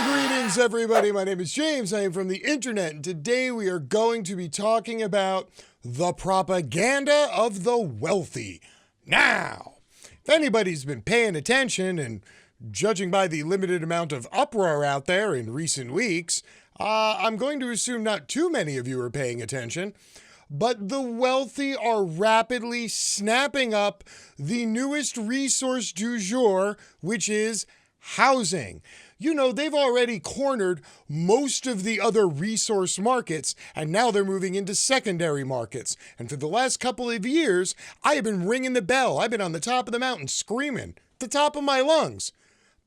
Greetings, everybody. My name is James. I am from the internet, and today we are going to be talking about the propaganda of the wealthy. Now, if anybody's been paying attention, and judging by the limited amount of uproar out there in recent weeks, I'm going to assume not too many of you are paying attention. But the wealthy are rapidly snapping up the newest resource du jour, which is housing. You know, they've already cornered most of the other resource markets, and now they're moving into secondary markets. And for the last couple of years, I have been ringing the bell. I've been on the top of the mountain screaming, at the top of my lungs,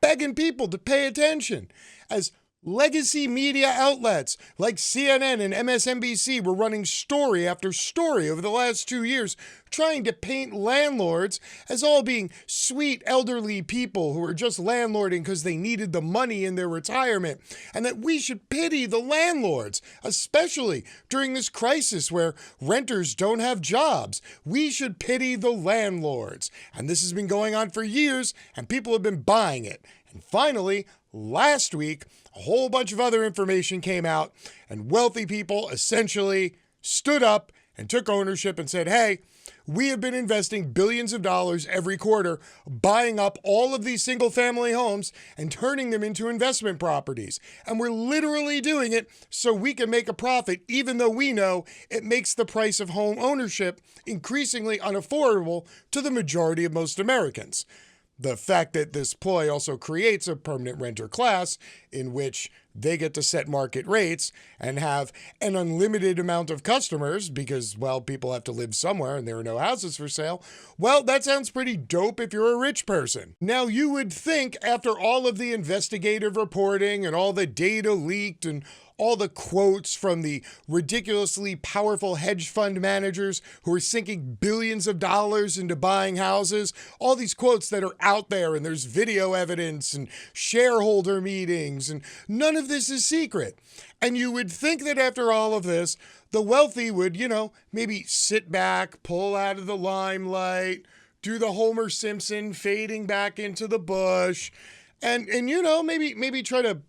begging people to pay attention, as legacy media outlets like CNN and MSNBC were running story after story over the last 2 years, trying to paint landlords as all being sweet elderly people who were just landlording because they needed the money in their retirement, and that we should pity the landlords, especially during this crisis where renters don't have jobs. We should pity the landlords. And this has been going on for years, and people have been buying it. And finally, last week, a whole bunch of other information came out, and wealthy people essentially stood up and took ownership and said, hey, we have been investing billions of dollars every quarter, buying up all of these single-family homes and turning them into investment properties. And we're literally doing it so we can make a profit, even though we know it makes the price of home ownership increasingly unaffordable to the majority of most Americans. The fact that this ploy also creates a permanent renter class in which they get to set market rates and have an unlimited amount of customers because, well, people have to live somewhere and there are no houses for sale. Well, that sounds pretty dope if you're a rich person. Now, you would think after all of the investigative reporting and all the data leaked and all the quotes from the ridiculously powerful hedge fund managers who are sinking billions of dollars into buying houses, all these quotes that are out there, and there's video evidence and shareholder meetings, and none of this is secret. And you would think that after all of this, the wealthy would, maybe sit back, pull out of the limelight, do the Homer Simpson fading back into the bush, and maybe try to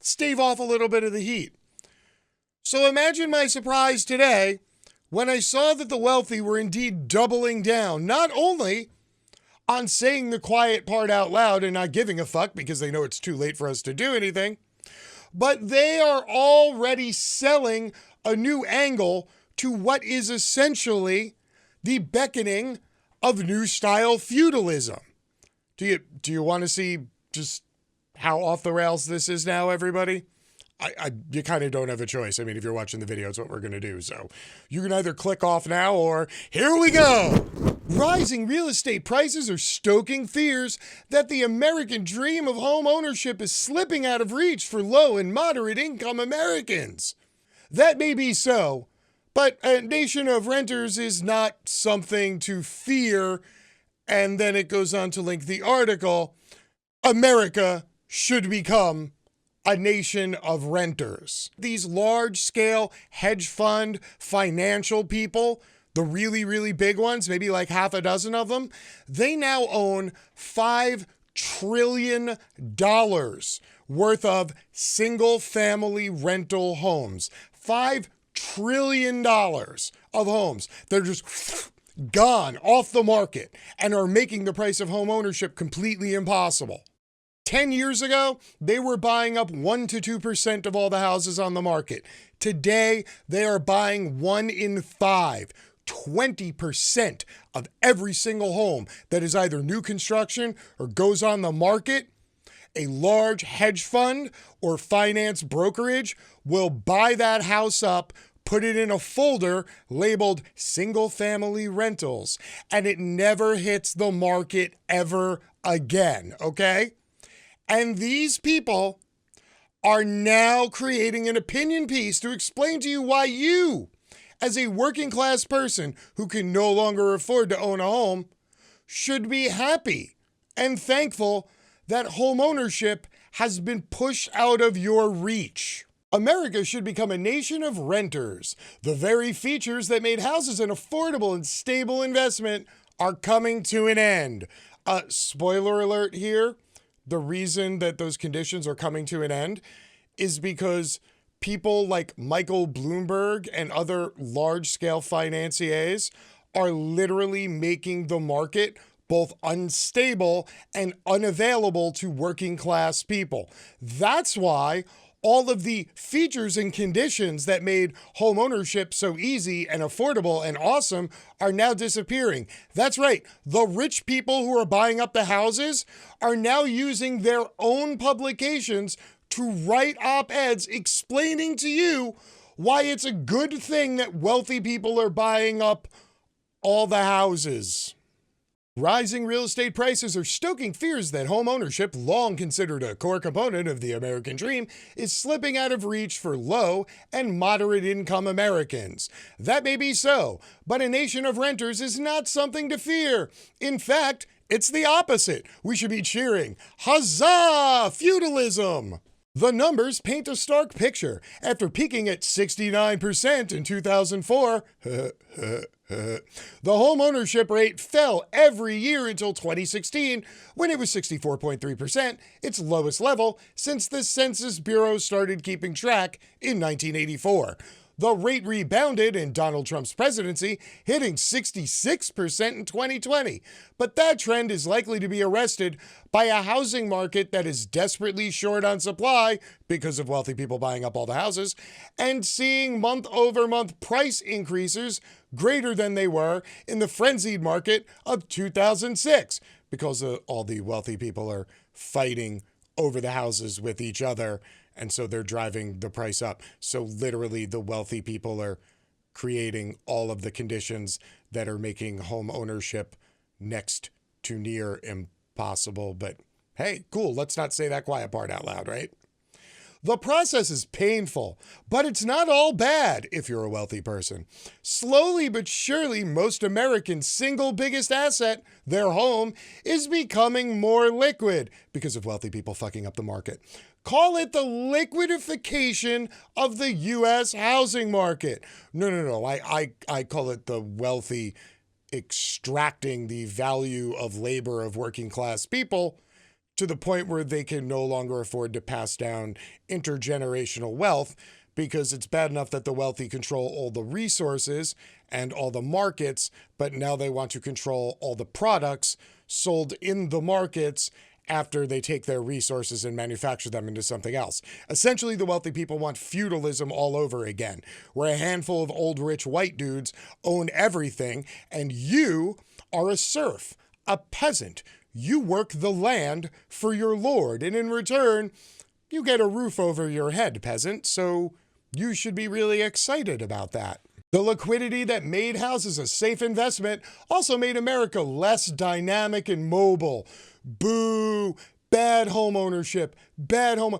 stave off a little bit of the heat. So imagine my surprise today when I saw that the wealthy were indeed doubling down, not only on saying the quiet part out loud and not giving a fuck because they know it's too late for us to do anything, but they are already selling a new angle to what is essentially the beckoning of new style feudalism. Do you want to see just how off the rails this is now, everybody? You kind of don't have a choice. I mean, if you're watching the video, it's what we're going to do. So you can either click off now or here we go. Rising real estate prices are stoking fears that the American dream of home ownership is slipping out of reach for low and moderate income Americans. That may be so, but a nation of renters is not something to fear. And then it goes on to link the article, America should become a nation of renters. These large-scale hedge fund financial people, the really, really big ones, maybe like half a dozen of them, they now own $5 trillion worth of single-family rental homes. $5 trillion of homes. They're just gone off the market and are making the price of home ownership completely impossible. 10 years ago, they were buying up 1 to 2% of all the houses on the market. Today, they are buying 1 in 5, 20% of every single home that is either new construction or goes on the market. A large hedge fund or finance brokerage will buy that house up, put it in a folder labeled single family rentals, and it never hits the market ever again, okay? And these people are now creating an opinion piece to explain to you why you, as a working class person who can no longer afford to own a home, should be happy and thankful that home ownership has been pushed out of your reach. America should become a nation of renters. The very features that made houses an affordable and stable investment are coming to an end. Spoiler alert here. the reason that those conditions are coming to an end is because people like Michael Bloomberg and other large-scale financiers are literally making the market both unstable and unavailable to working class people. That's why all of the features and conditions that made home ownership so easy and affordable and awesome are now disappearing. That's right. The rich people who are buying up the houses are now using their own publications to write op-eds explaining to you why it's a good thing that wealthy people are buying up all the houses. Rising real estate prices are stoking fears that home ownership, long considered a core component of the American dream, is slipping out of reach for low and moderate income Americans. That may be so, but a nation of renters is not something to fear. In fact, it's the opposite. We should be cheering. Huzzah! Feudalism! The numbers paint a stark picture. After peaking at 69% in 2004, the home ownership rate fell every year until 2016, when it was 64.3%, its lowest level since the Census Bureau started keeping track in 1984. The rate rebounded in Donald Trump's presidency, hitting 66% in 2020. But that trend is likely to be arrested by a housing market that is desperately short on supply because of wealthy people buying up all the houses, and seeing month-over-month price increases greater than they were in the frenzied market of 2006, because all the wealthy people are fighting over the houses with each other. And so they're driving the price up. So literally the wealthy people are creating all of the conditions that are making home ownership next to near impossible. But hey, cool. Let's not say that quiet part out loud, right? The process is painful, but it's not all bad if you're a wealthy person. Slowly but surely, most Americans' single biggest asset, their home, is becoming more liquid because of wealthy people fucking up the market. Call it the liquidification of the U.S. housing market. No. I call it the wealthy extracting the value of labor of working class people to the point where they can no longer afford to pass down intergenerational wealth, because it's bad enough that the wealthy control all the resources and all the markets, but now they want to control all the products sold in the markets after they take their resources and manufacture them into something else. Essentially, the wealthy people want feudalism all over again, where a handful of old rich white dudes own everything, and you are a serf, a peasant. You work the land for your lord, and in return, you get a roof over your head, peasant, so you should be really excited about that. The liquidity that made houses a safe investment also made America less dynamic and mobile. Boo! Bad home ownership. Boo!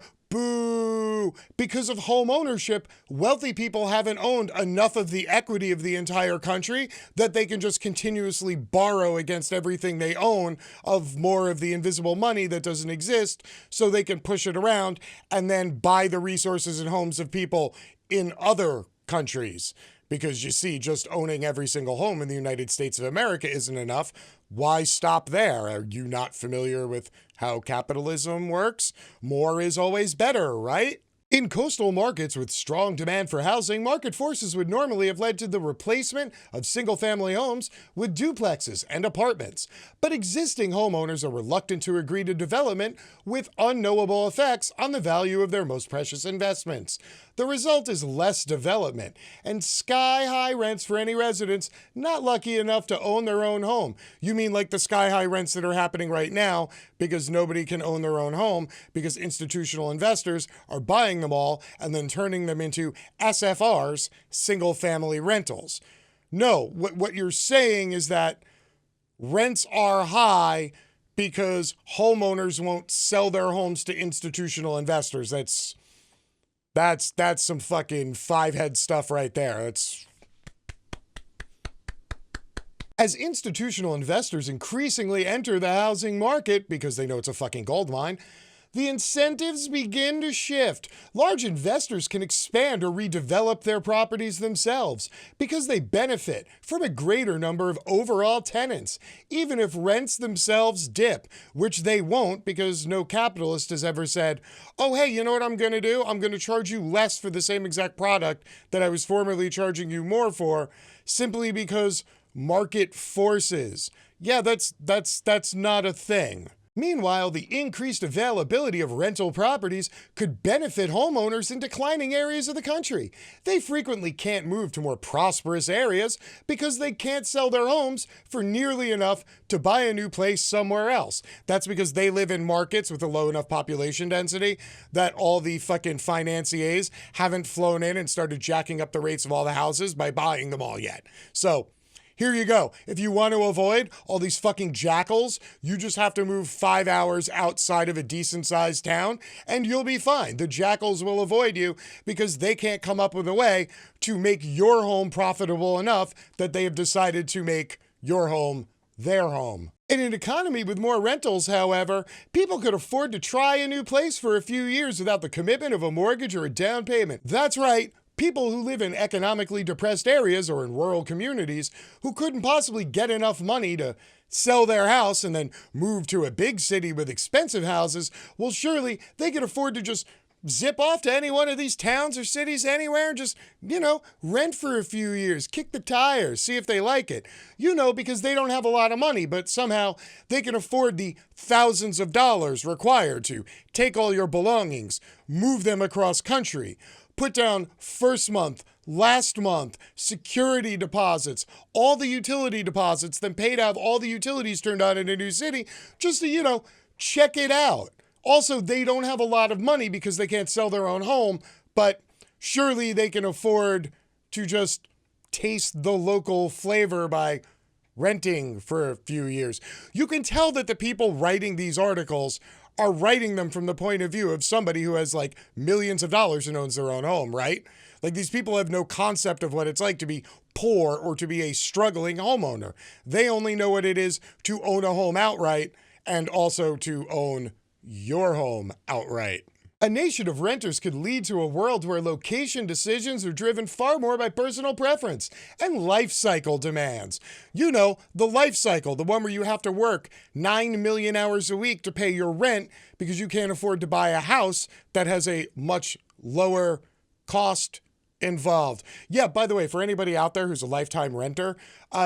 Because of home ownership, wealthy people haven't owned enough of the equity of the entire country that they can just continuously borrow against everything they own of more of the invisible money that doesn't exist, so they can push it around and then buy the resources and homes of people in other countries. Because you see, just owning every single home in the United States of America isn't enough. Why stop there? Are you not familiar with how capitalism works? More is always better, right? In coastal markets with strong demand for housing, market forces would normally have led to the replacement of single-family homes with duplexes and apartments. But existing homeowners are reluctant to agree to development with unknowable effects on the value of their most precious investments. The result is less development and sky-high rents for any residents not lucky enough to own their own home. You mean like the sky-high rents that are happening right now because nobody can own their own home because institutional investors are buying them all and then turning them into SFRs, single-family rentals. No, what you're saying is that rents are high because homeowners won't sell their homes to institutional investors. That's some fucking five-head stuff right there. As institutional investors increasingly enter the housing market because they know it's a fucking gold mine, the incentives begin to shift. Large investors can expand or redevelop their properties themselves because they benefit from a greater number of overall tenants, even if rents themselves dip, which they won't because no capitalist has ever said, oh, hey, you know what I'm going to do? I'm going to charge you less for the same exact product that I was formerly charging you more for, simply because market forces. Yeah, that's not a thing. Meanwhile, the increased availability of rental properties could benefit homeowners in declining areas of the country. They frequently can't move to more prosperous areas because they can't sell their homes for nearly enough to buy a new place somewhere else. That's because they live in markets with a low enough population density that all the fucking financiers haven't flown in and started jacking up the rates of all the houses by buying them all yet. So, here you go. If you want to avoid all these fucking jackals, you just have to move 5 hours outside of a decent-sized town, and you'll be fine. The jackals will avoid you because they can't come up with a way to make your home profitable enough that they have decided to make your home their home. In an economy with more rentals, however, people could afford to try a new place for a few years without the commitment of a mortgage or a down payment. That's right. People who live in economically depressed areas or in rural communities who couldn't possibly get enough money to sell their house and then move to a big city with expensive houses, well, surely they could afford to just zip off to any one of these towns or cities anywhere and just, rent for a few years, kick the tires, see if they like it. Because they don't have a lot of money, but somehow they can afford the thousands of dollars required to take all your belongings, move them across country, put down first month, last month, security deposits, all the utility deposits, then pay to have all the utilities turned on in a new city just to, check it out. Also, they don't have a lot of money because they can't sell their own home, but surely they can afford to just taste the local flavor by renting for a few years. You can tell that the people writing these articles are writing them from the point of view of somebody who has like millions of dollars and owns their own home, right? Like these people have no concept of what it's like to be poor or to be a struggling homeowner. They only know what it is to own a home outright and also to own your home outright. A nation of renters could lead to a world where location decisions are driven far more by personal preference and life cycle demands. The life cycle, the one where you have to work 9 million hours a week to pay your rent because you can't afford to buy a house that has a much lower cost involved. Yeah, by the way, for anybody out there who's a lifetime renter,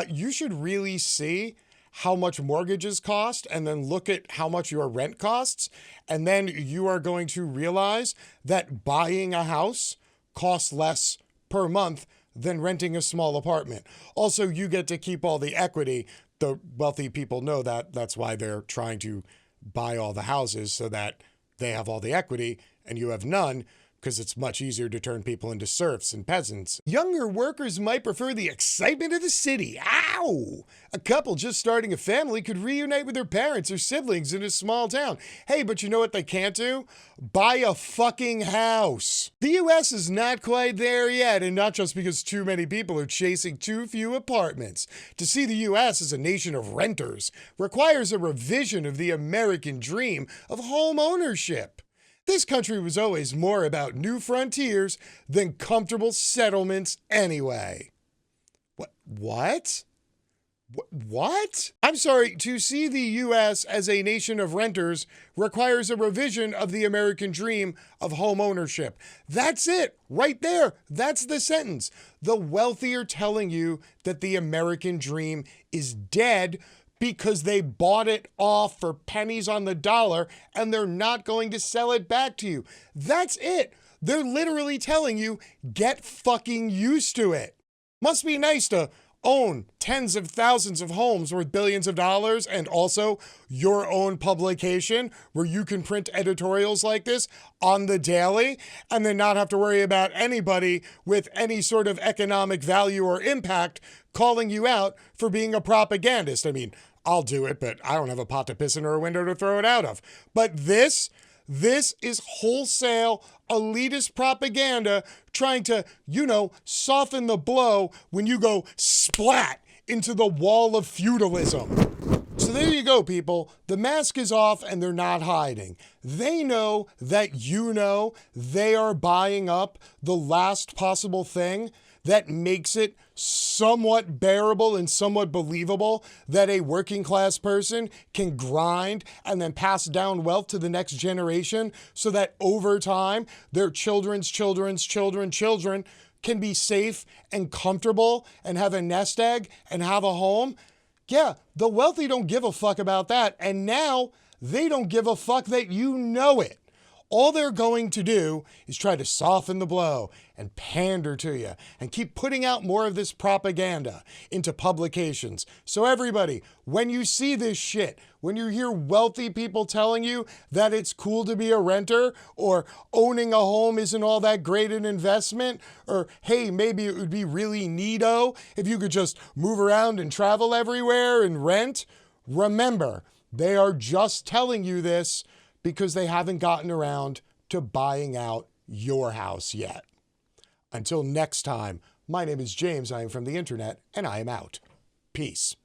you should really see how much mortgages cost and then look at how much your rent costs. And then you are going to realize that buying a house costs less per month than renting a small apartment. Also, you get to keep all the equity. The wealthy people know that. That's why they're trying to buy all the houses so that they have all the equity and you have none, because it's much easier to turn people into serfs and peasants. Younger workers might prefer the excitement of the city. Ow! A couple just starting a family could reunite with their parents or siblings in a small town. Hey, but you know what they can't do? Buy a fucking house. The US is not quite there yet, and not just because too many people are chasing too few apartments. To see the US as a nation of renters requires a revision of the American dream of home ownership. This country was always more about new frontiers than comfortable settlements anyway. What? What? I'm sorry, to see the U.S. as a nation of renters requires a revision of the American dream of home ownership. That's it, right there. That's the sentence. The wealthy are telling you that the American dream is dead because they bought it off for pennies on the dollar and they're not going to sell it back to you. That's it. They're literally telling you, get fucking used to it. Must be nice to own tens of thousands of homes worth billions of dollars and also your own publication where you can print editorials like this on the daily and then not have to worry about anybody with any sort of economic value or impact calling you out for being a propagandist. I mean, I'll do it, but I don't have a pot to piss in or a window to throw it out of. But this is wholesale elitist propaganda trying to, soften the blow when you go splat into the wall of feudalism. So there you go, people. The mask is off and they're not hiding. They know that you know they are buying up the last possible thing that makes it somewhat bearable and somewhat believable that a working class person can grind and then pass down wealth to the next generation so that over time their children's children can be safe and comfortable and have a nest egg and have a home. Yeah, the wealthy don't give a fuck about that. And now they don't give a fuck that you know it. All they're going to do is try to soften the blow and pander to you and keep putting out more of this propaganda into publications. So everybody, when you see this shit, when you hear wealthy people telling you that it's cool to be a renter, or owning a home isn't all that great an investment, or hey, maybe it would be really neato if you could just move around and travel everywhere and rent, remember, they are just telling you this because they haven't gotten around to buying out your house yet. Until next time, my name is James, I am from the internet, and I am out. Peace.